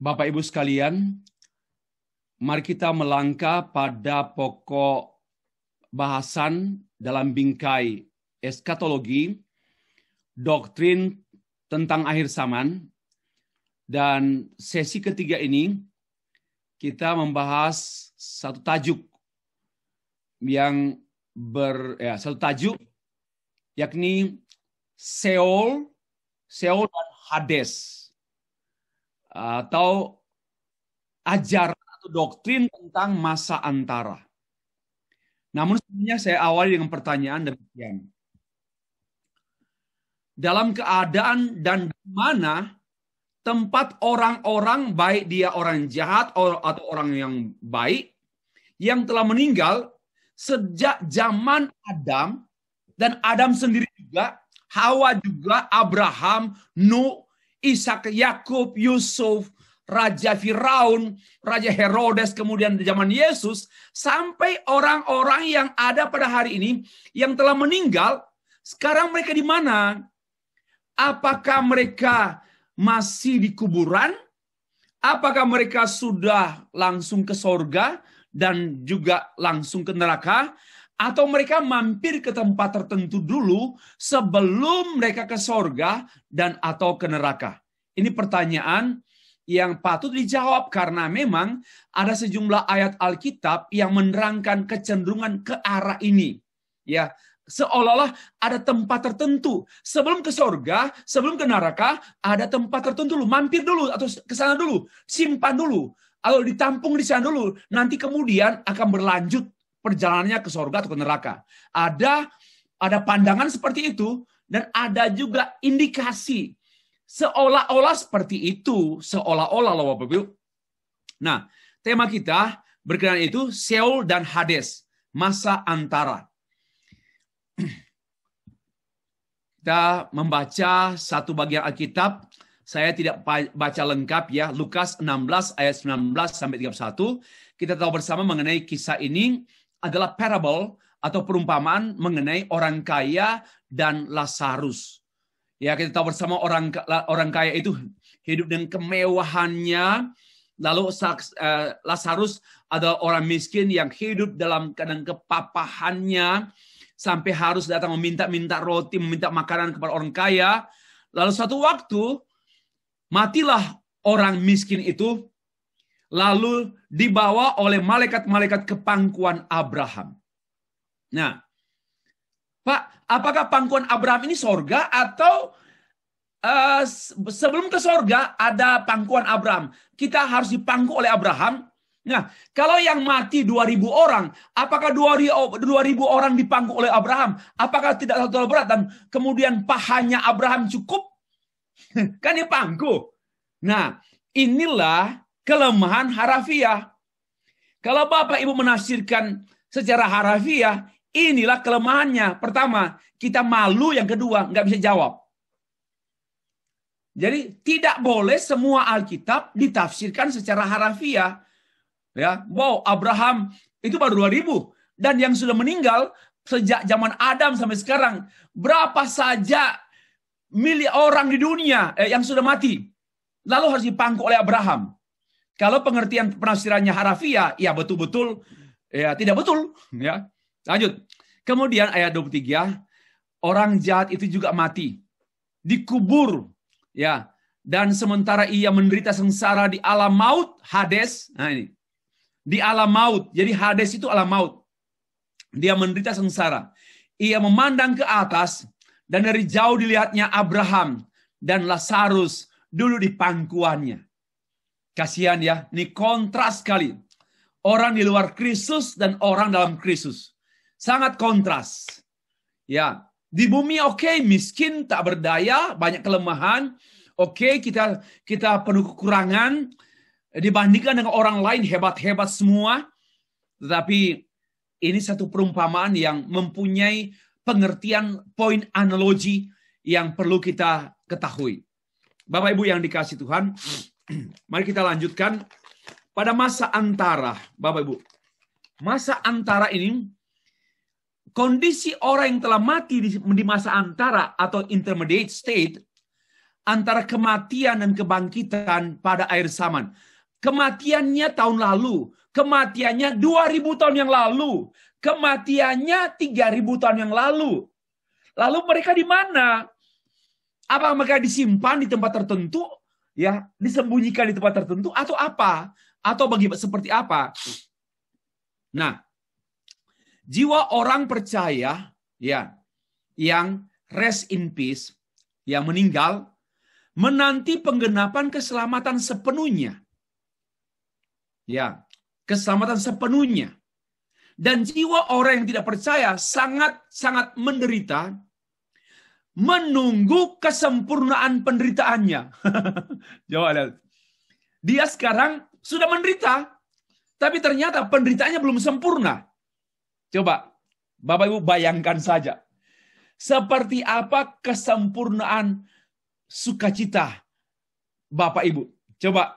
Bapak Ibu sekalian, mari kita melangkah pada pokok bahasan dalam bingkai eskatologi, doktrin tentang akhir zaman. Dan sesi ketiga ini kita membahas satu tajuk yang satu tajuk yakni Seol dan Hades, atau ajaran atau doktrin tentang masa antara. Namun sebenarnya saya awali dengan pertanyaan demikian. Dalam keadaan dan di mana tempat orang-orang, baik dia orang jahat atau orang yang baik, yang telah meninggal sejak zaman Adam, dan Adam sendiri juga, Hawa juga, Abraham, Nuh, Ishak, Yakub, Yusuf, Raja Firaun, Raja Herodes, kemudian di zaman Yesus, sampai orang-orang yang ada pada hari ini yang telah meninggal, sekarang mereka di mana? Apakah mereka masih di kuburan? Apakah mereka sudah langsung ke sorga dan juga langsung ke neraka? Atau mereka mampir ke tempat tertentu dulu sebelum mereka ke sorga dan atau ke neraka? Ini pertanyaan yang patut dijawab karena memang ada sejumlah ayat Alkitab yang menerangkan kecenderungan ke arah ini. Ya, seolah-olah ada tempat tertentu sebelum ke sorga, sebelum ke neraka, ada tempat tertentu dulu, mampir dulu atau ke sana dulu, simpan dulu, atau ditampung di sana dulu. Nanti kemudian akan berlanjut perjalanannya ke sorga atau ke neraka. Ada pandangan seperti itu, dan ada juga indikasi seolah-olah seperti itu, seolah-olah loh Bapak Ibu. Nah, tema kita berkenaan itu Seol dan Hades, masa antara. Kita membaca satu bagian Alkitab. Saya tidak baca lengkap ya. Lukas 16 ayat 19 sampai 31. Kita tahu bersama mengenai kisah ini adalah parable atau perumpamaan mengenai orang kaya dan Lazarus. Ya, kita tahu bersama orang kaya itu hidup dengan kemewahannya. Lalu Lazarus adalah orang miskin yang hidup dalam keadaan kepapahannya, sampai harus datang meminta roti, meminta makanan kepada orang kaya. Lalu suatu waktu matilah orang miskin itu, lalu dibawa oleh malaikat-malaikat ke pangkuan Abraham. Nah, Pak, apakah pangkuan Abraham ini sorga atau sebelum ke sorga ada pangkuan Abraham? Kita harus dipangku oleh Abraham. Nah, kalau yang mati 2.000 orang, apakah 2.000 orang dipangku oleh Abraham? Apakah tidak terlalu berat dan kemudian pahanya Abraham cukup? Kan dipangku. Nah, inilah kelemahan harafiah. Kalau Bapak Ibu menafsirkan secara harafiah, inilah kelemahannya. Pertama, kita malu. Yang kedua, nggak bisa jawab. Jadi tidak boleh semua Alkitab ditafsirkan secara harafiah. Ya, wow, Abraham itu baru 2.000, dan yang sudah meninggal sejak zaman Adam sampai sekarang berapa saja miliar orang di dunia yang sudah mati, lalu harus dipangku oleh Abraham. Kalau pengertian penafsirannya harafiah, ya betul-betul ya tidak betul. Ya, lanjut. Kemudian ayat 23, orang jahat itu juga mati, dikubur, ya, dan sementara ia menderita sengsara di alam maut, Hades. Nah ini, di alam maut. Jadi Hades itu alam maut. Dia menderita sengsara. Ia memandang ke atas, dan dari jauh dilihatnya Abraham dan Lazarus dulu di pangkuannya. Kasihan ya, ini kontras sekali. Orang di luar Kristus dan orang dalam Kristus. Sangat kontras. Ya, di bumi oke, miskin, tak berdaya, banyak kelemahan. Oke, kita penuh kekurangan dibandingkan dengan orang lain hebat-hebat semua. Tetapi ini satu perumpamaan yang mempunyai pengertian poin analogi yang perlu kita ketahui. Bapak Ibu yang dikasihi Tuhan, mari kita lanjutkan pada masa antara. Bapak Ibu, masa antara ini, kondisi orang yang telah mati di masa antara atau intermediate state antara kematian dan kebangkitan pada akhir zaman. Kematiannya tahun lalu, kematiannya 2000 tahun yang lalu, kematiannya 3000 tahun yang lalu. Lalu mereka di mana? Apakah mereka disimpan di tempat tertentu, ya, disembunyikan di tempat tertentu, atau apa? Atau seperti apa? Nah, jiwa orang percaya, ya, yang rest in peace, yang meninggal, menanti penggenapan keselamatan sepenuhnya. Ya, keselamatan sepenuhnya. Dan jiwa orang yang tidak percaya sangat menderita, menunggu kesempurnaan penderitaannya. Coba lihat. Dia sekarang sudah menderita, tapi ternyata penderitaannya belum sempurna. Coba, Bapak Ibu bayangkan saja. Seperti apa kesempurnaan sukacita Bapak Ibu? Coba,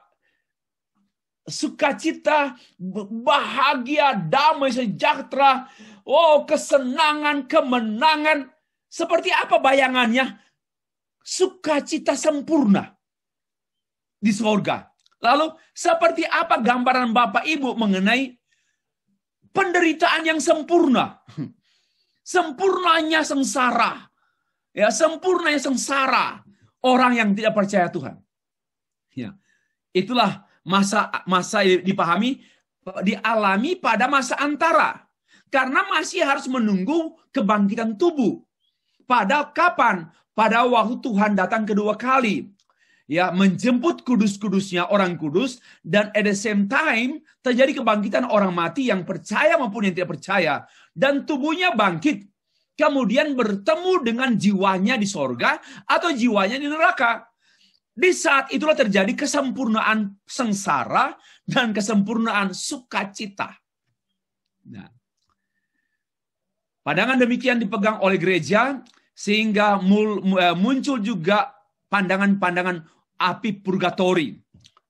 sukacita, bahagia, damai, sejahtera, kesenangan, kemenangan. Seperti apa bayangannya? Sukacita sempurna di surga. Lalu, seperti apa gambaran Bapak Ibu mengenai penderitaan yang sempurna? Sempurnanya sengsara. Ya, sempurnanya sengsara orang yang tidak percaya Tuhan. Ya. Itulah masa dipahami, dialami pada masa antara. Karena masih harus menunggu kebangkitan tubuh. Pada kapan? Pada waktu Tuhan datang kedua kali. Ya, menjemput kudus-kudusnya orang kudus, dan at the same time terjadi kebangkitan orang mati yang percaya maupun yang tidak percaya, dan tubuhnya bangkit, kemudian bertemu dengan jiwanya di sorga atau jiwanya di neraka. Di saat itulah terjadi kesempurnaan sengsara dan kesempurnaan sukacita. Nah, pandangan demikian dipegang oleh gereja, sehingga muncul juga pandangan-pandangan api purgatori,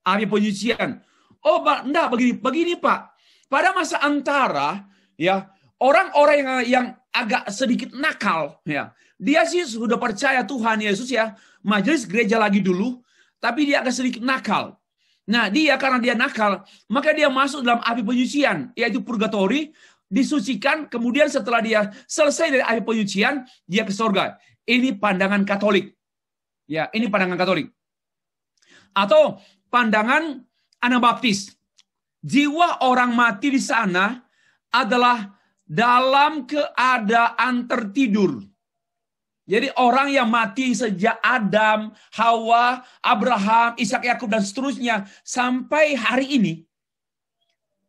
api penyucian. Enggak, begini Pak. Pada masa antara, ya, orang-orang yang agak sedikit nakal, ya, dia sih sudah percaya Tuhan Yesus, ya, majelis gereja lagi dulu, tapi dia agak sedikit nakal. Nah, karena dia nakal, maka dia masuk dalam api penyucian, yaitu purgatori, disucikan, kemudian setelah dia selesai dari api penyucian, dia ke surga. Ini pandangan Katolik. Ya, ini pandangan Katolik. Atau pandangan Anabaptis. Jiwa orang mati di sana adalah dalam keadaan tertidur. Jadi orang yang mati sejak Adam, Hawa, Abraham, Ishak, Yakub, dan seterusnya sampai hari ini,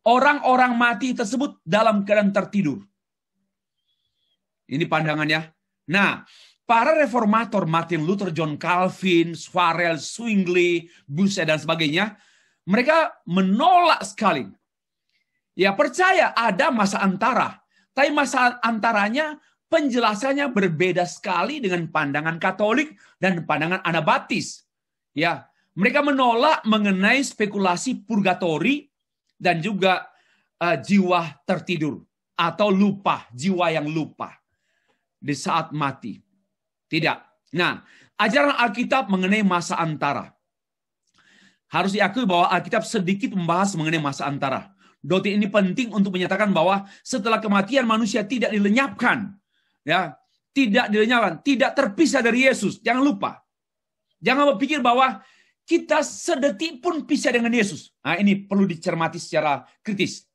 orang-orang mati tersebut dalam keadaan tertidur. Ini pandangannya. Nah, para reformator Martin Luther, John Calvin, Farel, Zwingli, Bucer, dan sebagainya, mereka menolak sekali. Ya, percaya ada masa antara. Tapi masa antaranya penjelasannya berbeda sekali dengan pandangan Katolik dan pandangan Anabaptis. Ya, mereka menolak mengenai spekulasi purgatori dan juga jiwa tertidur atau lupa, jiwa yang lupa di saat mati. Tidak. Nah, ajaran Alkitab mengenai masa antara. Harus diakui bahwa Alkitab sedikit membahas mengenai masa antara. Doktrin ini penting untuk menyatakan bahwa setelah kematian manusia tidak dilenyapkan. Ya, tidak dilenyapkan, tidak terpisah dari Yesus. Jangan lupa. Jangan berpikir bahwa kita sedetik pun pisah dengan Yesus. Nah, ini perlu dicermati secara kritis.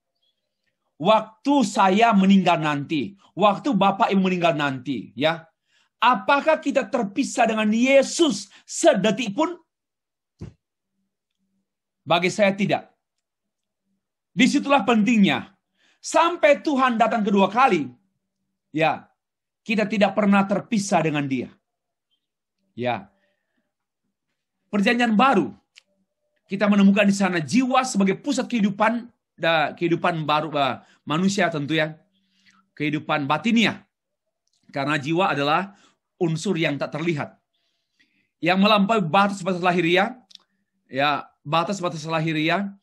Waktu saya meninggal nanti, waktu Bapak Ibu meninggal nanti, ya, apakah kita terpisah dengan Yesus sedetik pun? Bagi saya tidak. Disitulah pentingnya. Sampai Tuhan datang kedua kali, ya, kita tidak pernah terpisah dengan Dia. Ya. Perjanjian baru, kita menemukan di sana jiwa sebagai pusat kehidupan baru manusia tentu ya. Kehidupan batinia. Karena jiwa adalah unsur yang tak terlihat. Yang melampaui batas-batas lahiriah, ya, batas-batas lahiriah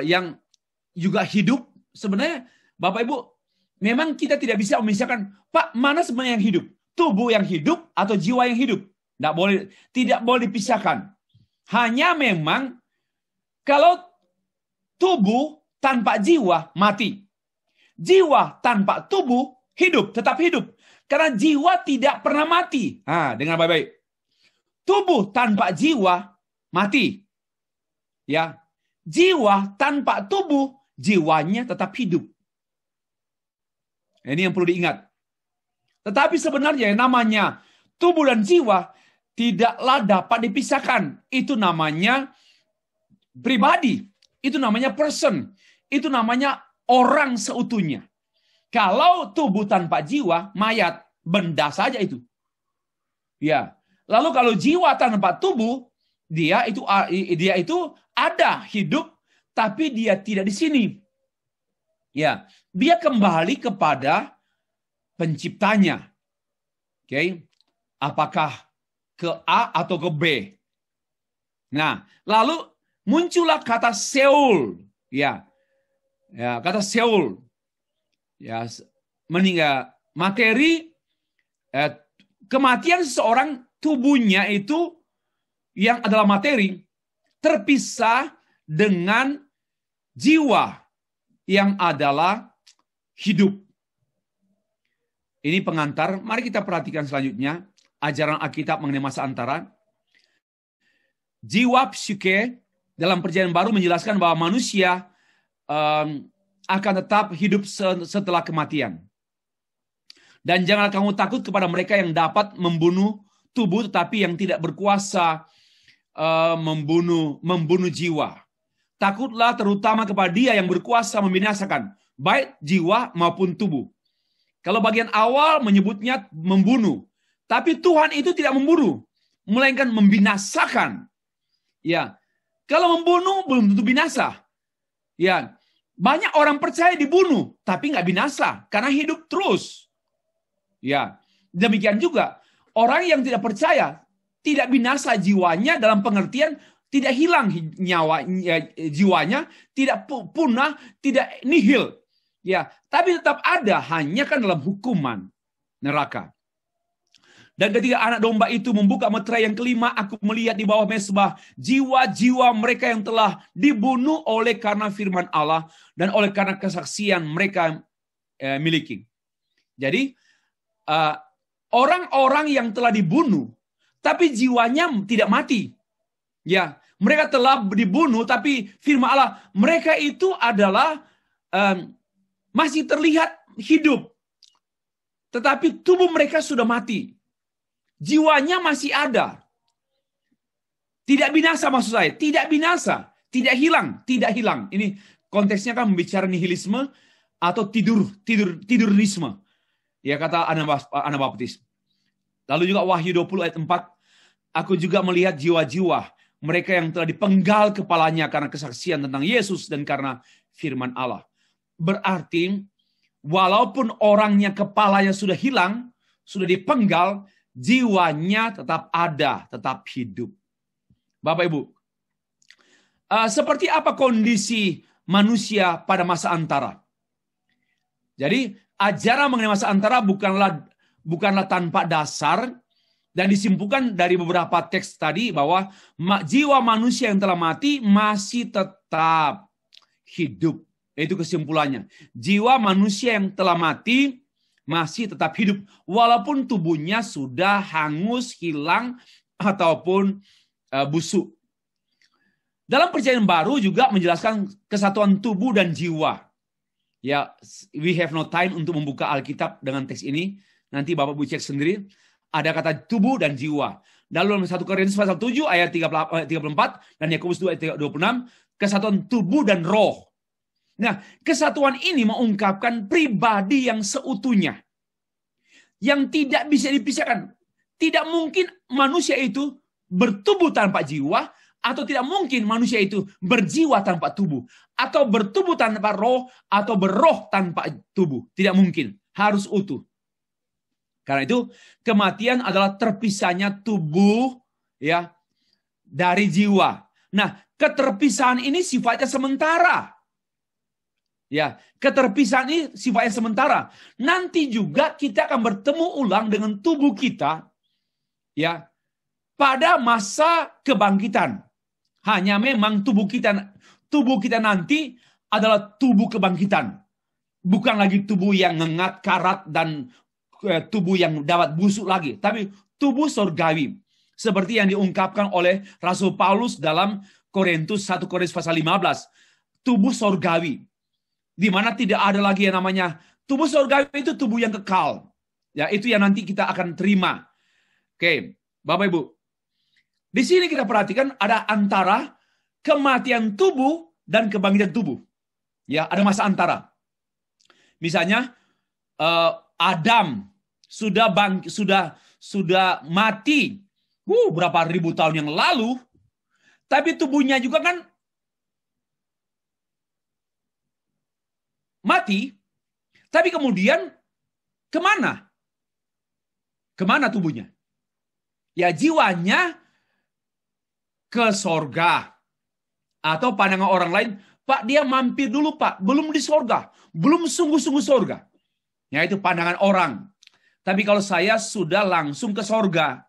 yang juga hidup. Sebenarnya Bapak Ibu, memang kita tidak bisa memisahkan, Pak, mana sebenarnya yang hidup? Tubuh yang hidup atau jiwa yang hidup? Tidak boleh dipisahkan. Hanya memang kalau tubuh tanpa jiwa mati. Jiwa tanpa tubuh hidup, tetap hidup. Karena jiwa tidak pernah mati. Dengar baik-baik. Tubuh tanpa jiwa mati. Ya. Jiwa tanpa tubuh, jiwanya tetap hidup. Ini yang perlu diingat. Tetapi sebenarnya yang namanya tubuh dan jiwa tidaklah dapat dipisahkan. Itu namanya pribadi. Itu namanya person. Itu namanya orang seutuhnya. Kalau tubuh tanpa jiwa, mayat, benda saja itu. Ya. Lalu kalau jiwa tanpa tubuh, dia itu ada hidup, tapi dia tidak di sini. Ya, dia kembali kepada penciptanya. Oke. Apakah ke A atau ke B? Nah, lalu muncullah kata Seul. Ya, kata Seul. Ya, meninggal materi, kematian seseorang, tubuhnya itu yang adalah materi terpisah dengan jiwa yang adalah hidup. Ini pengantar. Mari kita perhatikan selanjutnya ajaran Alkitab mengenai masa antara. Jiwa psike dalam Perjanjian Baru menjelaskan bahwa manusia akan tetap hidup setelah kematian. Dan janganlah kamu takut kepada mereka yang dapat membunuh tubuh tetapi yang tidak berkuasa membunuh jiwa. Takutlah terutama kepada Dia yang berkuasa membinasakan baik jiwa maupun tubuh. Kalau bagian awal menyebutnya membunuh, tapi Tuhan itu tidak membunuh, melainkan membinasakan. Ya, kalau membunuh belum tentu binasa. Ya, banyak orang percaya dibunuh, tapi nggak binasa karena hidup terus. Ya, demikian juga orang yang tidak percaya tidak binasa jiwanya dalam pengertian tidak hilang jiwanya, tidak punah, tidak nihil. Ya, tapi tetap ada, hanya kan dalam hukuman neraka. Dan ketika anak domba itu membuka meterai yang kelima, aku melihat di bawah mezbah jiwa-jiwa mereka yang telah dibunuh oleh karena firman Allah dan oleh karena kesaksian mereka miliki. Jadi orang-orang yang telah dibunuh, tapi jiwanya tidak mati. Ya, mereka telah dibunuh, tapi firman Allah mereka itu adalah masih terlihat hidup, tetapi tubuh mereka sudah mati. Jiwanya masih ada. Tidak binasa maksud saya. Tidak binasa. Tidak hilang. Tidak hilang. Ini konteksnya kan membicara nihilisme atau tidurisme. Ya kata Anabaptis. Lalu juga Wahyu 20 ayat 4. Aku juga melihat jiwa-jiwa mereka yang telah dipenggal kepalanya karena kesaksian tentang Yesus dan karena firman Allah. Berarti walaupun orangnya kepalanya sudah hilang, sudah dipenggal, jiwanya tetap ada, tetap hidup. Bapak Ibu, seperti apa kondisi manusia pada masa antara? Jadi ajaran mengenai masa antara bukanlah tanpa dasar, dan disimpulkan dari beberapa teks tadi bahwa jiwa manusia yang telah mati masih tetap hidup. Itu kesimpulannya. Jiwa manusia yang telah mati masih tetap hidup walaupun tubuhnya sudah hangus, hilang ataupun busuk. Dalam Perjanjian Baru juga menjelaskan kesatuan tubuh dan jiwa. Ya, we have no time untuk membuka Alkitab dengan teks ini. Nanti Bapak Ibu cek sendiri. Ada kata tubuh dan jiwa. Dalam 1 Korintus pasal 7 ayat 34 dan Yakobus 2 ayat 26, kesatuan tubuh dan roh. Nah, kesatuan ini mengungkapkan pribadi yang seutuhnya. Yang tidak bisa dipisahkan. Tidak mungkin manusia itu bertubuh tanpa jiwa, atau tidak mungkin manusia itu berjiwa tanpa tubuh, atau bertubuh tanpa roh, atau berroh tanpa tubuh. Tidak mungkin. Harus utuh. Karena itu kematian adalah terpisahnya tubuh ya dari jiwa. Nah, keterpisahan ini sifatnya sementara. Ya, keterpisahan ini sifatnya sementara. Nanti juga kita akan bertemu ulang dengan tubuh kita, ya, pada masa kebangkitan. Hanya memang tubuh kita nanti adalah tubuh kebangkitan. Bukan lagi tubuh yang ngengat, karat, dan tubuh yang dapat busuk lagi. Tapi tubuh surgawi. Seperti yang diungkapkan oleh Rasul Paulus dalam 1 Korintus pasal 15. Tubuh surgawi. Di mana tidak ada lagi yang namanya tubuh surgawi, itu tubuh yang kekal. Ya, itu yang nanti kita akan terima. Oke, Bapak Ibu. Di sini kita perhatikan ada antara kematian tubuh dan kebangkitan tubuh. Ya, ada masa antara. Misalnya Adam sudah mati berapa ribu tahun yang lalu, tapi tubuhnya juga kan mati. Tapi kemudian kemana? Kemana tubuhnya? Ya, jiwanya ke sorga. Atau pandangan orang lain, Pak, dia mampir dulu, Pak. Belum di sorga. Belum sungguh-sungguh sorga. Ya, itu pandangan orang. Tapi kalau saya sudah langsung ke sorga.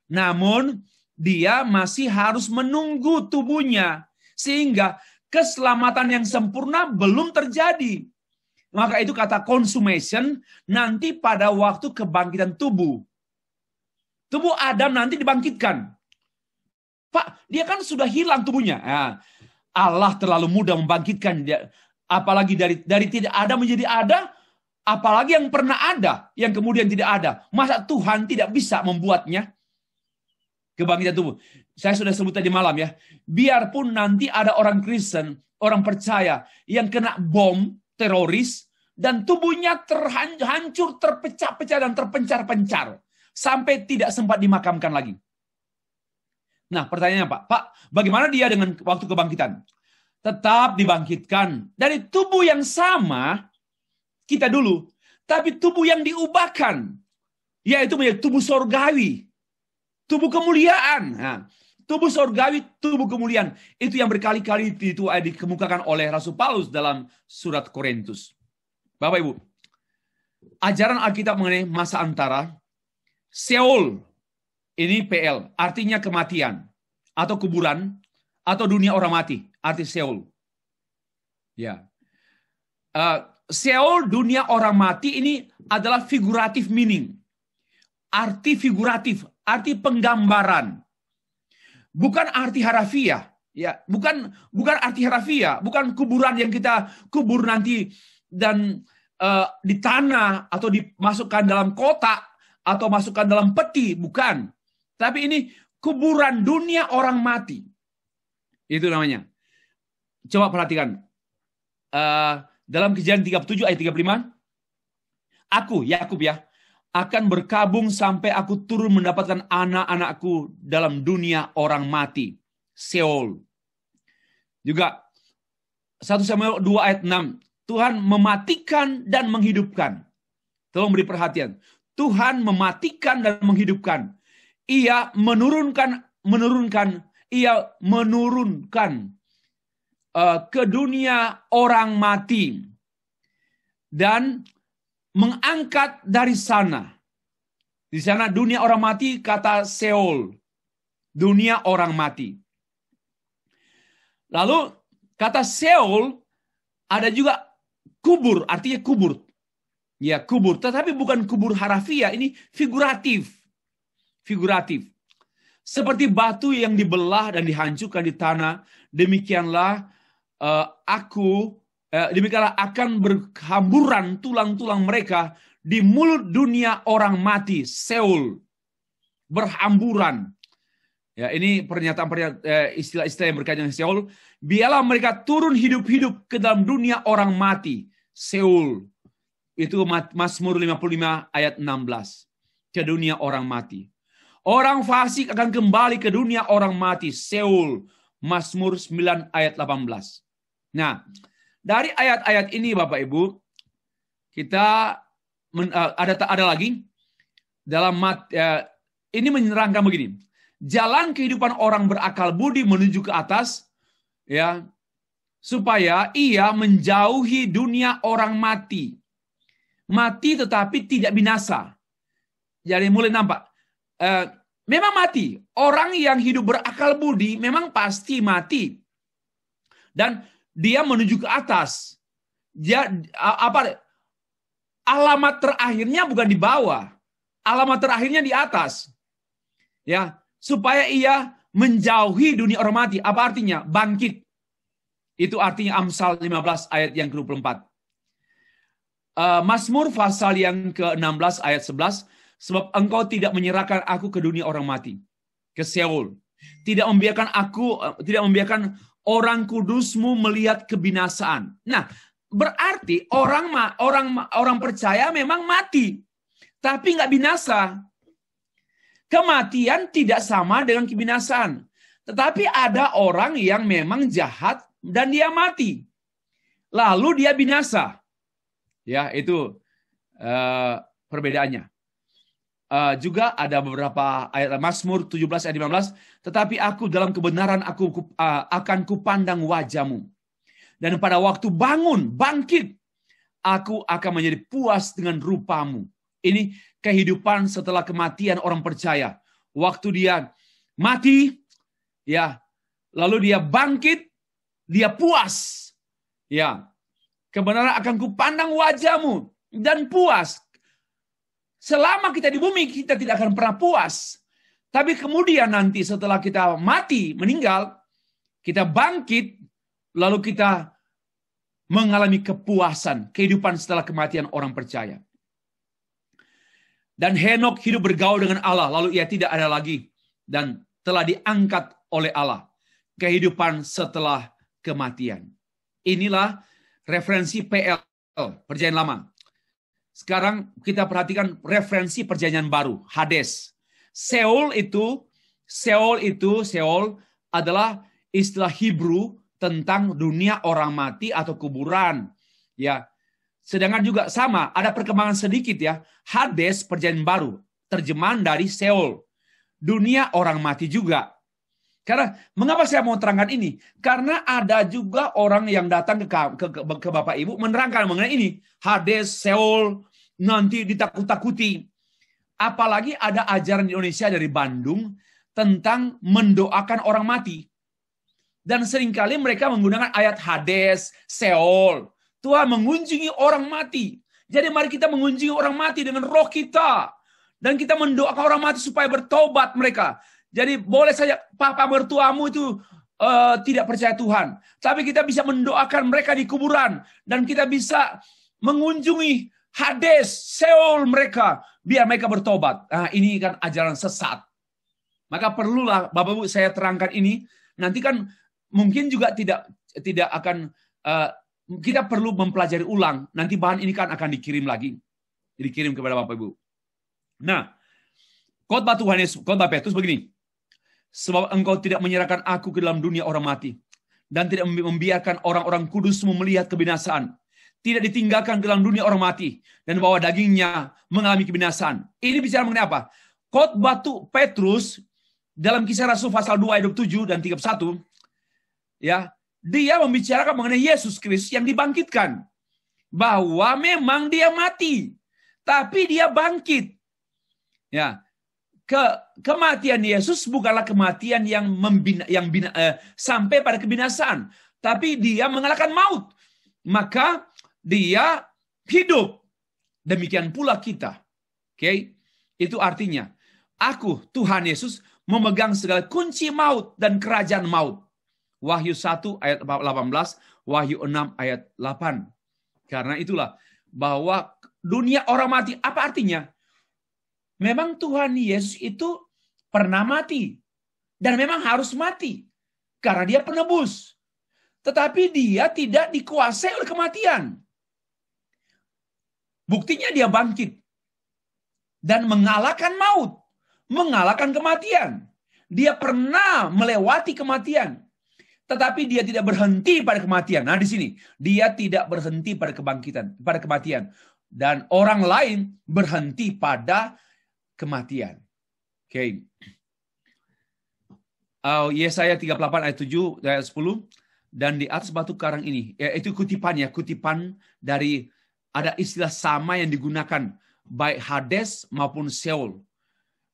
Namun, dia masih harus menunggu tubuhnya. Sehingga keselamatan yang sempurna belum terjadi. Maka itu kata consummation nanti pada waktu kebangkitan tubuh. Tubuh Adam nanti dibangkitkan. Pak, dia kan sudah hilang tubuhnya. Nah, Allah terlalu mudah membangkitkan dia. Apalagi dari tidak ada menjadi ada, apalagi yang pernah ada, yang kemudian tidak ada. Masa Tuhan tidak bisa membuatnya? Kebangkitan tubuh. Saya sudah sebut tadi malam ya. Biarpun nanti ada orang Kristen, orang percaya yang kena bom teroris dan tubuhnya terhancur, terpecah-pecah dan terpencar-pencar sampai tidak sempat dimakamkan lagi. Nah, pertanyaannya Pak, bagaimana dia dengan waktu kebangkitan? Tetap dibangkitkan dari tubuh yang sama kita dulu, tapi tubuh yang diubahkan, yaitu menjadi tubuh sorgawi, tubuh kemuliaan. Nah, tubuh sorgawi, tubuh kemuliaan, itu yang berkali-kali itu dikemukakan oleh Rasul Paulus dalam surat Korintus. Bapak Ibu, ajaran Alkitab mengenai masa antara, Seol, ini PL, artinya kematian, atau kuburan, atau dunia orang mati, arti Seol. Ya, Seol, dunia orang mati, ini adalah figuratif meaning, arti figuratif, arti penggambaran, bukan arti harafiah. Ya, bukan arti harafiah, bukan kuburan yang kita kubur nanti dan di tanah atau dimasukkan dalam kotak atau masukkan dalam peti, bukan. Tapi ini kuburan dunia orang mati. Itu namanya. Coba perhatikan. Dalam Kejadian 37 ayat 35. Aku, Yakub ya, akan berkabung sampai aku turun mendapatkan anak-anakku dalam dunia orang mati. Seol. Juga 1 Samuel 2 ayat 6. Tuhan mematikan dan menghidupkan. Tolong beri perhatian. Tuhan mematikan dan menghidupkan. Ia menurunkan ke dunia orang mati dan mengangkat dari sana. Di sana dunia orang mati, kata Seol, dunia orang mati. Lalu kata Seol ada juga kubur, artinya kubur. Ya, kubur, tetapi bukan kubur harafiah, ini figuratif. Figuratif. Seperti batu yang dibelah dan dihancurkan di tanah, demikianlah akan berhamburan tulang-tulang mereka di mulut dunia orang mati, Seol. Berhamburan. Ya, ini pernyataan istilah-istilah yang berkaitan dengan Seol. Biarlah mereka turun hidup-hidup ke dalam dunia orang mati, Seol. Itu Mazmur 55 ayat 16. Ke dunia orang mati. Orang fasik akan kembali ke dunia orang mati, Seol. Mazmur 9 ayat 18. Nah, dari ayat-ayat ini Bapak Ibu, kita ada lagi dalam ini menerangkan begini. Jalan kehidupan orang berakal budi menuju ke atas, ya, supaya ia menjauhi dunia orang mati. Mati tetapi tidak binasa. Jadi mulai nampak. Memang mati. Orang yang hidup berakal budi memang pasti mati. Dan dia menuju ke atas. Alamat terakhirnya bukan di bawah. Alamat terakhirnya di atas. Ya, supaya ia menjauhi dunia orang mati. Apa artinya? Bangkit. Itu artinya Amsal 15 ayat yang ke-24. Mazmur pasal yang ke-16 ayat 11, sebab engkau tidak menyerahkan aku ke dunia orang mati, ke Seol. Tidak membiarkan orang kudusmu melihat kebinasaan. Nah, berarti orang percaya memang mati, tapi nggak binasa. Kematian tidak sama dengan kebinasaan. Tetapi ada orang yang memang jahat dan dia mati. Lalu dia binasa. Ya, itu perbedaannya. Juga ada beberapa ayat Mazmur 17 ayat 15. Tetapi aku dalam kebenaran akan kupandang wajahmu. Dan pada waktu bangkit, aku akan menjadi puas dengan rupamu. Ini kehidupan setelah kematian orang percaya. Waktu dia mati, ya, lalu dia bangkit, dia puas. Ya, kebenaran akan kupandang wajahmu dan puas. Selama kita di bumi, kita tidak akan pernah puas. Tapi kemudian nanti setelah kita mati, meninggal, kita bangkit, lalu kita mengalami kepuasan, kehidupan setelah kematian orang percaya. Dan Henok hidup bergaul dengan Allah, lalu ia tidak ada lagi dan telah diangkat oleh Allah. Kehidupan setelah kematian. Inilah referensi PL, Perjanjian Lama. Sekarang kita perhatikan referensi Perjanjian Baru, Hades. Seol adalah istilah Hebrew tentang dunia orang mati atau kuburan. Ya. Sedangkan juga sama, ada perkembangan sedikit ya. Hades, Perjanjian Baru, terjemahan dari Seol. Dunia orang mati juga. Karena, mengapa saya mau terangkan ini? Karena ada juga orang yang datang ke Bapak Ibu menerangkan mengenai ini. Hades, Seol, nanti ditakut-takuti. Apalagi ada ajaran di Indonesia dari Bandung tentang mendoakan orang mati. Dan seringkali mereka menggunakan ayat Hades, Seol. Tuhan mengunjungi orang mati. Jadi mari kita mengunjungi orang mati dengan roh kita. Dan kita mendoakan orang mati supaya bertobat mereka. Jadi boleh saja papa mertuamu itu tidak percaya Tuhan. Tapi kita bisa mendoakan mereka di kuburan. Dan kita bisa mengunjungi Hades, Seol mereka. Biar mereka bertobat. Nah, ini kan ajaran sesat. Maka perlulah Bapak Ibu saya terangkan ini. Nanti kan mungkin juga tidak akan... kita perlu mempelajari ulang. Nanti bahan ini kan akan dikirim lagi. Dikirim kepada Bapak Ibu. Nah, khotbah Tuhan Yesus, khotbah Petrus begini. Sebab engkau tidak menyerahkan aku ke dalam dunia orang mati. Dan tidak membiarkan orang-orang kudusmu melihat kebinasaan. Tidak ditinggalkan ke dalam dunia orang mati. Dan bahwa dagingnya mengalami kebinasaan. Ini bicara mengenai apa? Khotbah Petrus dalam Kisah Rasul pasal 2 ayat 7 dan 31. Ya, dia membicarakan mengenai Yesus Kristus yang dibangkitkan. Bahwa memang dia mati. Tapi dia bangkit. Ya, kematian Yesus bukanlah kematian yang sampai pada kebinasaan. Tapi dia mengalahkan maut. Maka dia hidup. Demikian pula kita. Oke? Itu artinya, aku, Tuhan Yesus, memegang segala kunci maut dan kerajaan maut. Wahyu 1 ayat 18, Wahyu 6 ayat 8. Karena itulah bahwa dunia orang mati, apa artinya? Memang Tuhan Yesus itu pernah mati. Dan memang harus mati. Karena dia penebus. Tetapi dia tidak dikuasai oleh kematian. Buktinya dia bangkit. Dan mengalahkan maut. Mengalahkan kematian. Dia pernah melewati kematian. Tetapi dia tidak berhenti pada kematian. Nah, di sini dia tidak berhenti pada kebangkitan, pada kematian, dan orang lain berhenti pada kematian. Oke. Yesaya 38 ayat 7 ayat 10, dan di atas batu karang ini, itu kutipan dari ada istilah sama yang digunakan baik Hades maupun Seol.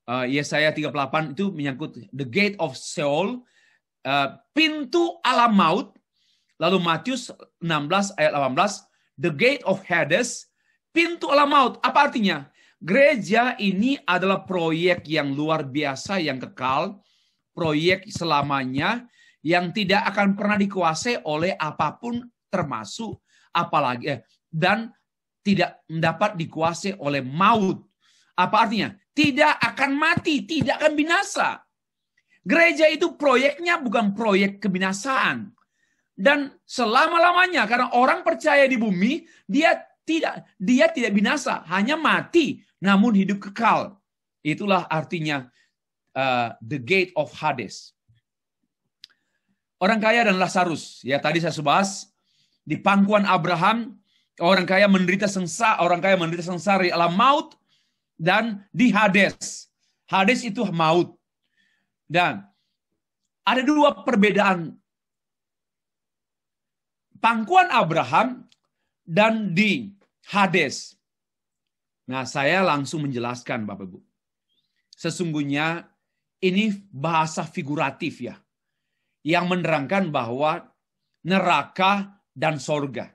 Yesaya 38 itu menyangkut the gate of Sheol, pintu alam maut. Lalu Matius 16 ayat 18, the gate of Hades, pintu alam maut. Apa artinya? Gereja ini adalah proyek yang luar biasa, yang kekal, proyek selamanya, yang tidak akan pernah dikuasai oleh apapun, termasuk apalagi dan tidak dapat dikuasai oleh maut. Apa artinya? Tidak akan mati, tidak akan binasa. Gereja itu proyeknya bukan proyek kebinasaan. Dan selama-lamanya, karena orang percaya di bumi, dia tidak binasa, hanya mati, namun hidup kekal. Itulah artinya the gate of Hades. Orang kaya dan Lazarus, ya tadi saya bahas di pangkuan Abraham, orang kaya menderita sengsara di alam maut dan di Hades. Hades itu maut. Dan ada dua perbedaan pangkuan Abraham dan di Hades. Nah, saya langsung menjelaskan Bapak Ibu. Sesungguhnya ini bahasa figuratif ya, yang menerangkan bahwa neraka dan sorga.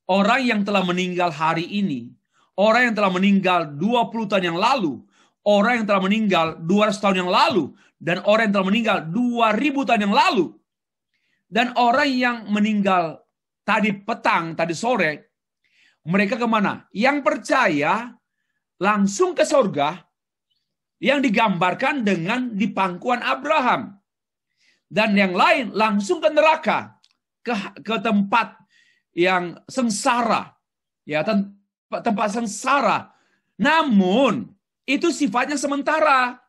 Orang yang telah meninggal hari ini, orang yang telah meninggal 20 tahun yang lalu, orang yang telah meninggal 200 tahun yang lalu, dan orang yang telah meninggal 2000 tahun yang lalu, dan orang yang meninggal tadi petang, tadi sore, mereka kemana? Yang percaya langsung ke surga, yang digambarkan dengan di pangkuan Abraham. Dan yang lain langsung ke neraka, ke tempat yang sengsara, ya tempat sengsara. Namun itu sifatnya sementara.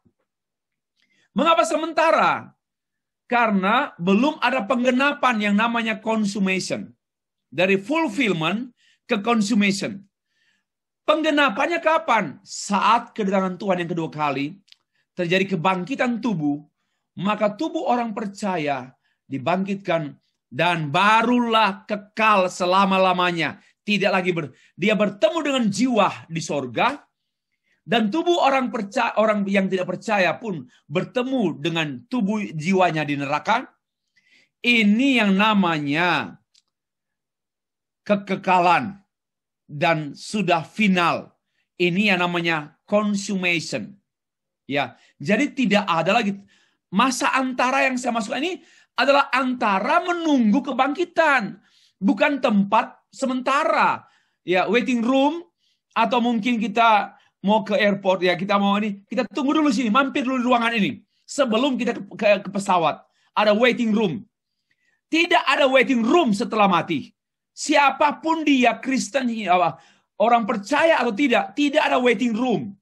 Mengapa sementara? Karena belum ada penggenapan yang namanya consummation. Dari fulfillment ke consummation. Penggenapannya kapan? Saat kedatangan Tuhan yang kedua kali, terjadi kebangkitan tubuh, maka tubuh orang percaya dibangkitkan dan barulah kekal selama-lamanya. Tidak lagi dia bertemu dengan jiwa di sorga, dan tubuh orang yang tidak percaya pun bertemu dengan tubuh jiwanya di neraka. Ini yang namanya kekekalan dan sudah final. Ini yang namanya consummation. Ya, jadi tidak ada lagi masa antara yang saya masukkan ini adalah antara menunggu kebangkitan, bukan tempat sementara. Ya, waiting room, atau mungkin kita mau ke airport, ya kita mau ini, kita tunggu dulu sini, mampir dulu di ruangan ini sebelum kita ke pesawat. Ada waiting room. Tidak ada waiting room setelah mati. Siapapun dia, Kristen, orang percaya atau tidak ada waiting room.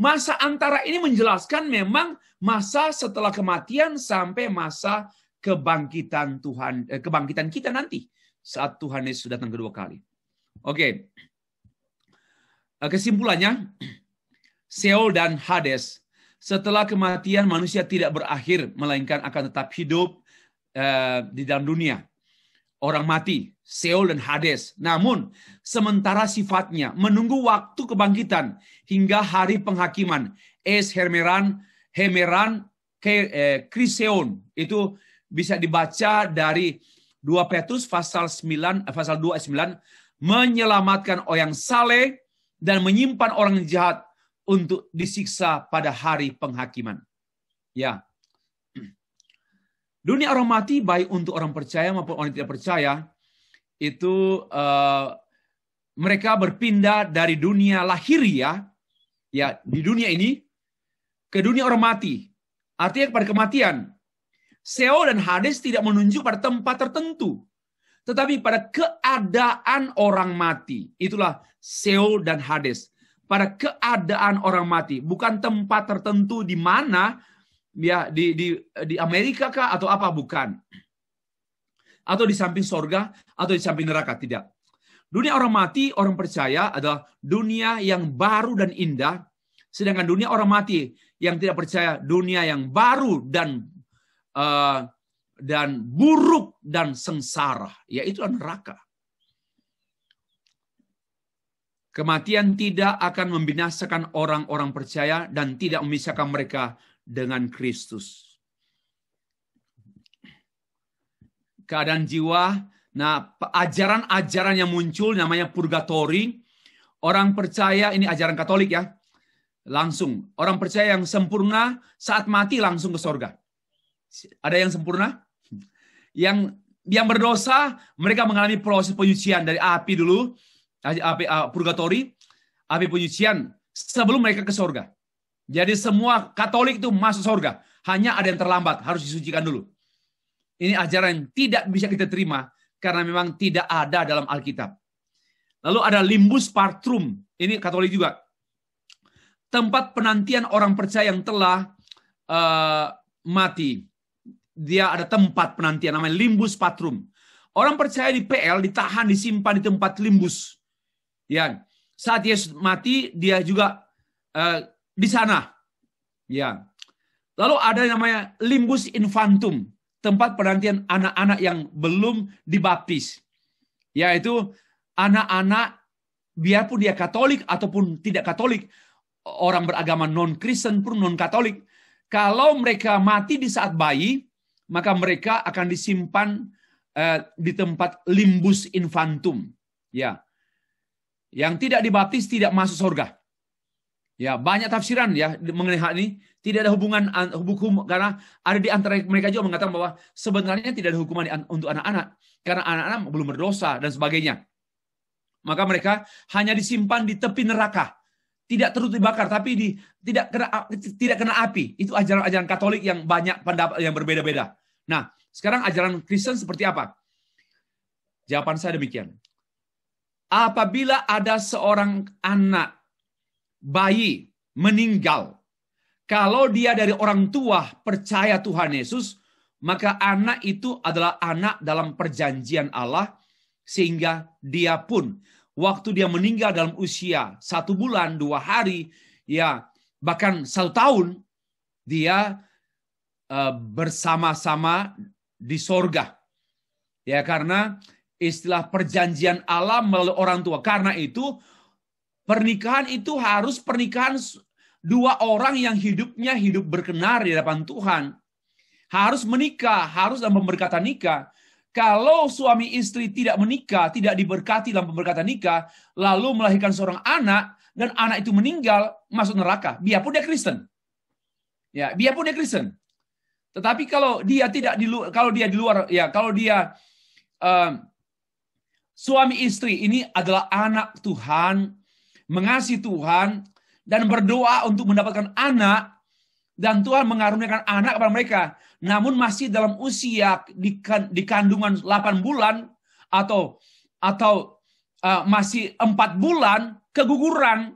Masa antara ini menjelaskan memang masa setelah kematian sampai masa kebangkitan Tuhan, kebangkitan kita nanti saat Tuhan Yesus datang kedua kali. Oke. Kesimpulannya, Sheol dan Hades, setelah kematian manusia tidak berakhir, melainkan akan tetap hidup di dalam dunia. Orang mati, Sheol dan Hades. Namun, sementara sifatnya menunggu waktu kebangkitan hingga hari penghakiman. Hemeran, Kriseon. Itu bisa dibaca dari 2 Petrus pasal 2 ayat 9. Menyelamatkan orang saleh dan menyimpan orang jahat untuk disiksa pada hari penghakiman. Ya. Dunia orang mati, baik untuk orang percaya maupun orang tidak percaya, itu mereka berpindah dari dunia lahiriah, ya di dunia ini, ke dunia orang mati. Artinya kepada kematian. Sheol dan Hades tidak menunjuk pada tempat tertentu, tetapi pada keadaan orang mati. Itulah Sheol dan Hades. Pada keadaan orang mati, bukan tempat tertentu di mana, ya di Amerika kah atau apa, bukan. Atau di samping sorga atau di samping neraka, tidak. Dunia orang mati, orang percaya adalah dunia yang baru dan indah, sedangkan dunia orang mati yang tidak percaya dunia yang baru dan buruk dan sengsara, yaitu neraka. Kematian tidak akan membinasakan orang-orang percaya dan tidak memisahkan mereka dengan Kristus. Keadaan jiwa, nah ajaran-ajaran yang muncul namanya purgatori. Orang percaya, ini ajaran Katolik ya, langsung. Orang percaya yang sempurna saat mati langsung ke surga. Ada yang sempurna? Yang berdosa, mereka mengalami proses penyucian dari api dulu, api purgatori, api penyucian sebelum mereka ke surga. Jadi semua Katolik itu masuk surga. Hanya ada yang terlambat, harus disucikan dulu. Ini ajaran yang tidak bisa kita terima karena memang tidak ada dalam Alkitab. Lalu ada limbus patrum, ini Katolik juga. Tempat penantian orang percaya yang telah mati. Dia ada tempat penantian namanya limbus patrum. Orang percaya di PL ditahan, disimpan di tempat limbus. Ya, saat Yesus mati, dia juga di sana. Ya. Lalu ada yang namanya limbus infantum, tempat penantian anak-anak yang belum dibaptis. Yaitu anak-anak, biarpun dia Katolik ataupun tidak Katolik, orang beragama non-Kristen pun non-Katolik, kalau mereka mati di saat bayi, maka mereka akan disimpan di tempat limbus infantum. Ya. Yang tidak dibaptis tidak masuk surga. Ya, banyak tafsiran ya mengenai hal ini. Tidak ada hubungan hukum karena ada di antara mereka juga mengatakan bahwa sebenarnya tidak ada hukuman untuk anak-anak karena anak-anak belum berdosa dan sebagainya. Maka mereka hanya disimpan di tepi neraka. Tidak terus dibakar tapi tidak kena api. Itu ajaran-ajaran Katolik yang banyak pendapat yang berbeda-beda. Nah, sekarang ajaran Kristen seperti apa? Jawaban saya demikian. Apabila ada seorang anak bayi meninggal, kalau dia dari orang tua percaya Tuhan Yesus, maka anak itu adalah anak dalam perjanjian Allah, sehingga dia pun waktu dia meninggal dalam usia 1 bulan, 2 hari, ya bahkan 1 tahun, dia bersama-sama di sorga. Ya, karena istilah perjanjian Allah melalui orang tua. Karena itu pernikahan itu harus pernikahan 2 orang yang hidupnya hidup berkenar di hadapan Tuhan. Harus menikah, harus dalam pemberkatan nikah. Kalau suami istri tidak menikah, tidak diberkati dalam pemberkatan nikah, lalu melahirkan seorang anak dan anak itu meninggal, masuk neraka. Biarpun dia Kristen. Ya, biarpun dia Kristen. Tetapi kalau dia tidak di luar, ya kalau dia suami istri ini adalah anak Tuhan, mengasihi Tuhan, dan berdoa untuk mendapatkan anak, dan Tuhan mengaruniakan anak kepada mereka, namun masih dalam usia di kandungan 8 bulan, atau masih 4 bulan, keguguran.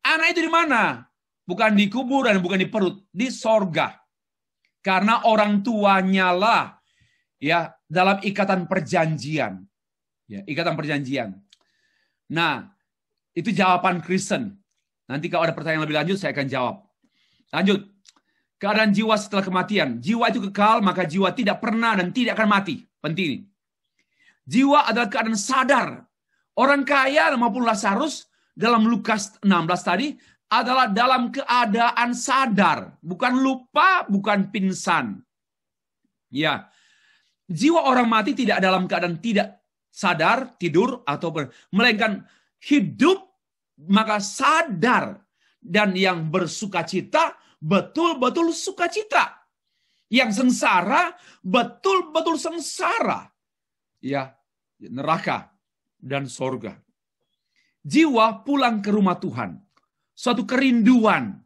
Anak itu di mana? Bukan di kubur dan bukan di perut, di sorga. Karena orang tuanya lah, ya, dalam ikatan perjanjian. Ya, ikatan perjanjian. Nah, itu jawaban Kristen. Nanti kalau ada pertanyaan lebih lanjut, saya akan jawab. Lanjut. Keadaan jiwa setelah kematian. Jiwa itu kekal, maka jiwa tidak pernah dan tidak akan mati. Penting. Jiwa adalah keadaan sadar. Orang kaya maupun Lazarus dalam Lukas 16 tadi adalah dalam keadaan sadar. Bukan lupa, bukan pingsan. Ya. Jiwa orang mati tidak dalam keadaan tidak sadar, tidur, atau melainkan hidup, maka sadar. Dan yang bersukacita, betul-betul sukacita. Yang sengsara, betul-betul sengsara. Ya, neraka dan sorga. Jiwa pulang ke rumah Tuhan. Suatu kerinduan.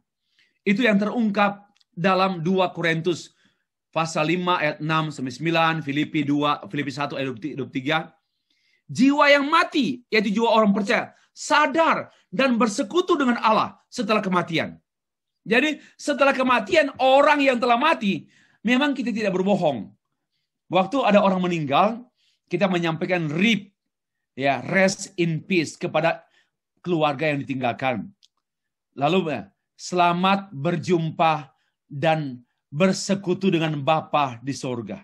Itu yang terungkap dalam 2 Korintus pasal 5 ayat 6-9, Filipi 1 ayat 23. Jiwa yang mati, yaitu jiwa orang percaya, sadar dan bersekutu dengan Allah setelah kematian. Jadi setelah kematian orang yang telah mati, memang kita tidak berbohong. Waktu ada orang meninggal, kita menyampaikan RIP, ya, rest in peace, kepada keluarga yang ditinggalkan. Lalu selamat berjumpa dan bersekutu dengan Bapa di sorga.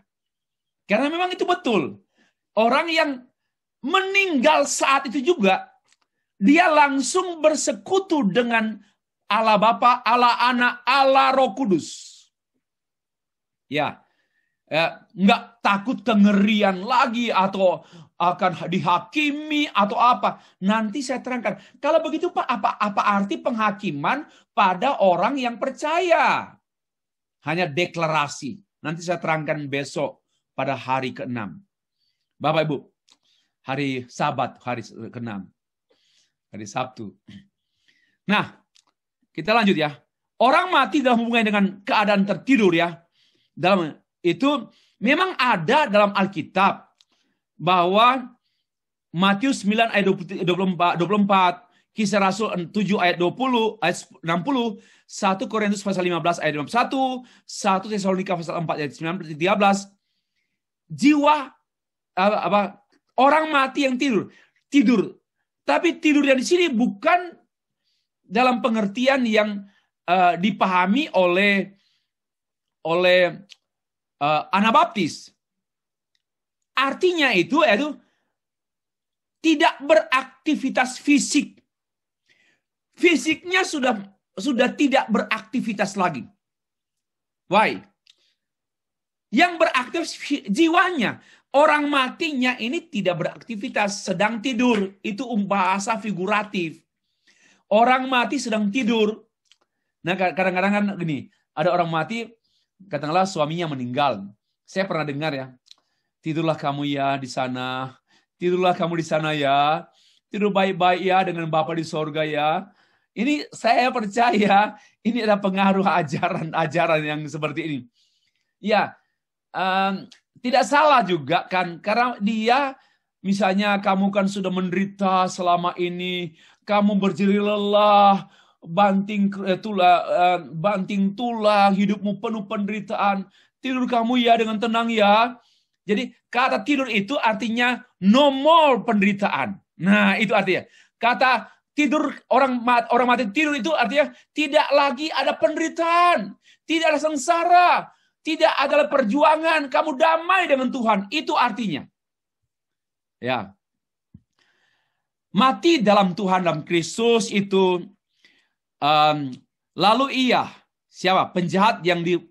Karena memang itu betul. Orang yang meninggal saat itu juga dia langsung bersekutu dengan Allah Bapa, Allah Anak, Allah Roh Kudus. Ya, nggak takut kengerian lagi atau akan dihakimi atau apa. Nanti saya terangkan. Kalau begitu Pak, apa arti penghakiman pada orang yang percaya? Hanya deklarasi. Nanti saya terangkan besok pada hari ke-6. Bapak Ibu, hari Sabat, hari ke-6. Hari Sabtu. Nah, kita lanjut ya. Orang mati dalam hubungan dengan keadaan tertidur ya. Dalam itu memang ada dalam Alkitab bahwa Matius 9 ayat 24, Kisah Rasul 7 ayat 20, ayat 60, 1 Korintus pasal 15 ayat 51, 1 Tesalonika pasal 4 ayat 13, jiwa orang mati yang tidur. Tapi tidur yang di sini bukan dalam pengertian yang dipahami oleh Anabaptis. Artinya itu tidak beraktivitas fisik. Fisiknya sudah tidak beraktivitas lagi. Why? Yang beraktivitas jiwanya. Orang matinya ini tidak beraktivitas, sedang tidur. Itu bahasa figuratif. Orang mati sedang tidur. Nah, kadang-kadang kan gini, ada orang mati, katakanlah suaminya meninggal. Saya pernah dengar ya, tidurlah kamu ya di sana, tidurlah kamu di sana ya, tidur baik-baik ya dengan Bapa di sorga ya. Ini saya percaya, ini ada pengaruh ajaran yang seperti ini. Ya, tidak salah juga kan, karena dia misalnya kamu kan sudah menderita selama ini, kamu berjerih lelah, banting tulang, hidupmu penuh penderitaan, tidur kamu ya dengan tenang ya. Jadi kata tidur itu artinya no more penderitaan. Nah itu artinya kata tidur orang mati tidur itu artinya tidak lagi ada penderitaan, tidak ada sengsara, tidak ada perjuangan, kamu damai dengan Tuhan. Itu artinya. Ya. Mati dalam Tuhan, dalam Kristus itu lalu ia siapa? Penjahat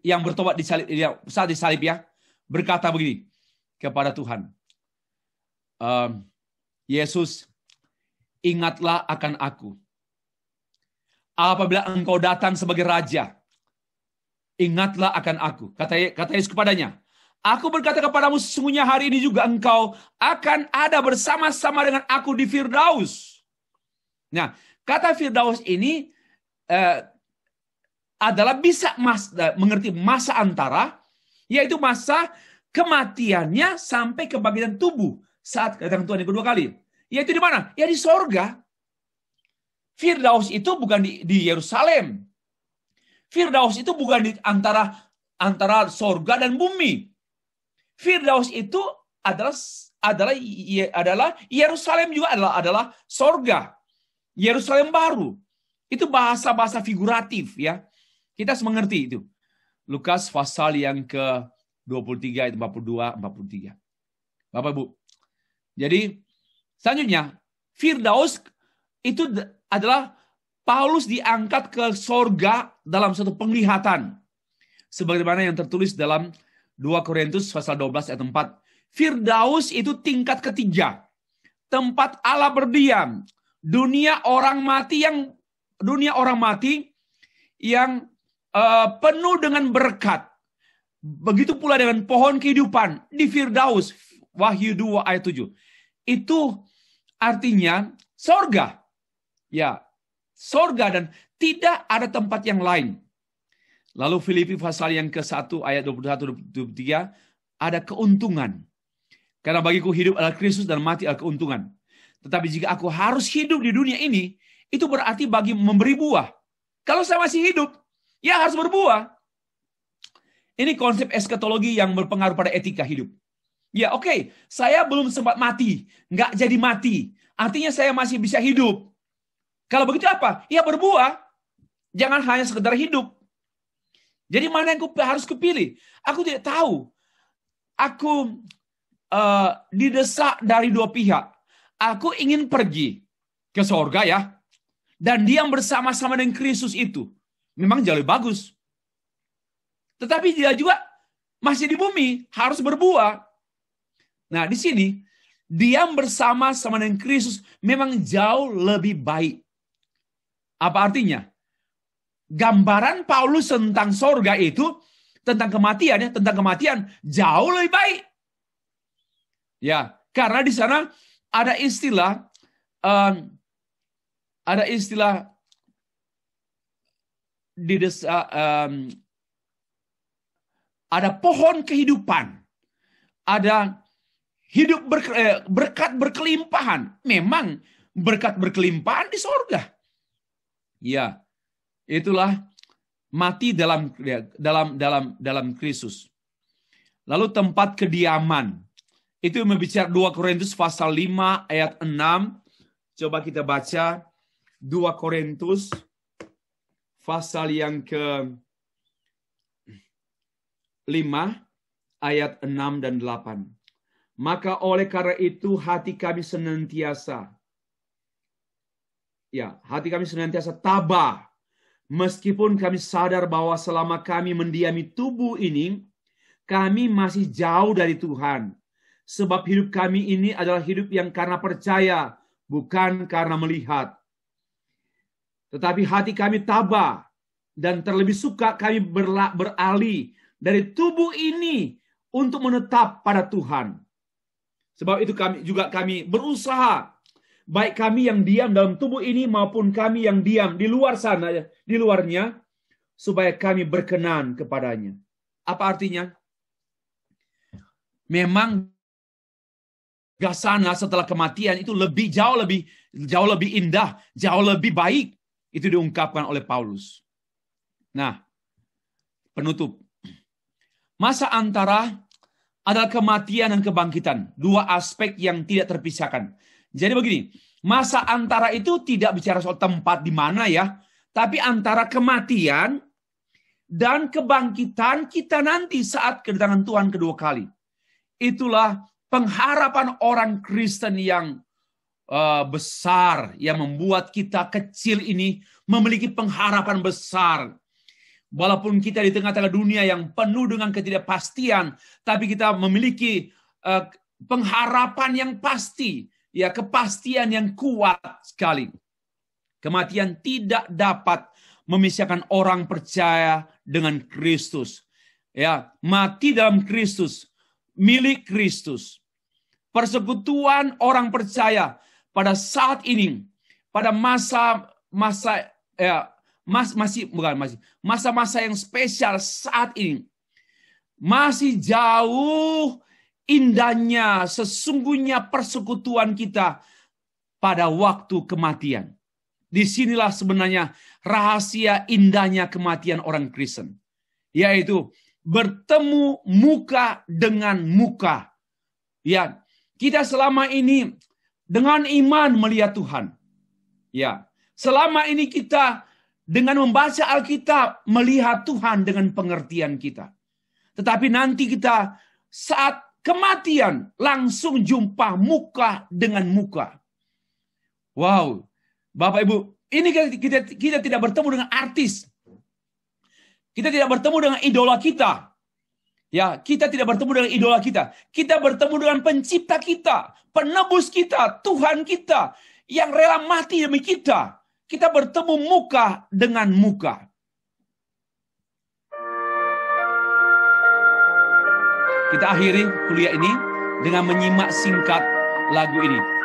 yang bertobat saat disalib ya, berkata begini kepada Tuhan. Yesus, ingatlah akan aku apabila engkau datang sebagai raja. Ingatlah akan aku. Kata Yesus kepadanya, aku berkata kepadamu, sesungguhnya hari ini juga engkau akan ada bersama-sama dengan aku di Firdaus. Nah, kata Firdaus ini adalah bisa mengerti masa antara, yaitu masa kematiannya sampai ke bagian tubuh saat datang Tuhan yang kedua kali. Yaitu di mana? Ya di sorga. Firdaus itu bukan di Yerusalem. Firdaus itu bukan di antara sorga dan bumi. Firdaus itu adalah Yerusalem juga adalah sorga. Yerusalem baru. Itu bahasa-bahasa figuratif ya. Kita harus mengerti itu. Lukas pasal yang ke-23 ayat 42 43. Bapak Ibu. Jadi selanjutnya Firdaus itu adalah Paulus diangkat ke sorga dalam satu penglihatan. Sebagaimana yang tertulis dalam 2 Korintus pasal 12 ayat 4. Firdaus itu tingkat ketiga. Tempat Allah berdiam. Dunia orang mati yang penuh dengan berkat. Begitu pula dengan pohon kehidupan di Firdaus. Wahyu 2 ayat 7. Itu artinya sorga. Ya, sorga dan tidak ada tempat yang lain. Lalu Filipi pasal yang ke-1 ayat 21-23 ada keuntungan. Karena bagiku hidup adalah Kristus dan mati adalah keuntungan. Tetapi jika aku harus hidup di dunia ini, itu berarti bagi memberi buah. Kalau saya masih hidup, ya harus berbuah. Ini konsep eskatologi yang berpengaruh pada etika hidup. Ya oke, saya belum sempat mati. Nggak jadi mati. Artinya saya masih bisa hidup. Kalau begitu apa? Ya berbuah. Jangan hanya sekedar hidup. Jadi mana yang harus kepilih? Aku tidak tahu. Aku didesak dari dua pihak. Aku ingin pergi ke sorga ya. Dan diam bersama-sama dengan Kristus itu memang jauh lebih bagus. Tetapi dia juga masih di bumi, harus berbuah. Nah, di sini diam bersama-sama dengan Kristus memang jauh lebih baik. Apa artinya? Gambaran Paulus tentang sorga itu, tentang kematian ya, tentang kematian jauh lebih baik. Ya, karena di sana ada istilah ada pohon kehidupan, ada hidup berkat berkelimpahan. Memang berkat berkelimpahan di sorga. Ya, itulah mati dalam Kristus. Lalu tempat kediaman. Itu membicara 2 Korintus pasal 5 ayat 6. Coba kita baca 2 Korintus pasal yang ke-5 ayat 6 dan 8. Maka oleh karena itu hati kami senantiasa tabah, meskipun kami sadar bahwa selama kami mendiami tubuh ini, kami masih jauh dari Tuhan. Sebab hidup kami ini adalah hidup yang karena percaya, bukan karena melihat. Tetapi hati kami tabah, dan terlebih suka kami beralih dari tubuh ini untuk menetap pada Tuhan. Sebab itu kami berusaha, baik kami yang diam dalam tubuh ini maupun kami yang diam di luar sana, di luarnya, supaya kami berkenan kepadanya. Apa artinya? Memang sana setelah kematian itu jauh lebih indah, jauh lebih baik. Itu diungkapkan oleh Paulus. Nah, penutup. Masa antara adalah kematian dan kebangkitan. 2 aspek yang tidak terpisahkan. Jadi begini, masa antara itu tidak bicara soal tempat di mana ya, tapi antara kematian dan kebangkitan kita nanti saat kedatangan Tuhan kedua kali. Itulah pengharapan orang Kristen yang besar, yang membuat kita kecil ini memiliki pengharapan besar. Walaupun kita di tengah-tengah dunia yang penuh dengan ketidakpastian, tapi kita memiliki pengharapan yang pasti, ya, kepastian yang kuat sekali. Kematian tidak dapat memisahkan orang percaya dengan Kristus. Ya, mati dalam Kristus, milik Kristus. Persekutuan orang percaya pada saat ini, pada masa-masa yang spesial saat ini, masih jauh indahnya sesungguhnya persekutuan kita pada waktu kematian. Disinilah sebenarnya rahasia indahnya kematian orang Kristen, yaitu bertemu muka dengan muka. Ya, kita selama ini dengan iman melihat Tuhan. Ya, selama ini kita dengan membaca Alkitab melihat Tuhan dengan pengertian kita. Tetapi nanti kita saat kematian langsung jumpa muka dengan muka. Wow, Bapak Ibu, ini kita tidak bertemu dengan artis. Kita tidak bertemu dengan idola kita. Ya, kita tidak bertemu dengan idola kita. Kita bertemu dengan pencipta kita, penebus kita, Tuhan kita yang rela mati demi kita. Kita bertemu muka dengan muka. Kita akhiri kuliah ini dengan menyimak singkat lagu ini.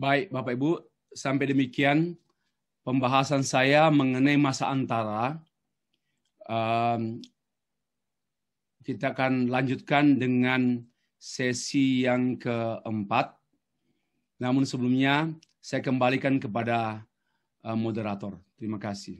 Baik, Bapak Ibu, sampai demikian pembahasan saya mengenai masa antara. Kita akan lanjutkan dengan sesi yang keempat. Namun sebelumnya, saya kembalikan kepada moderator. Terima kasih.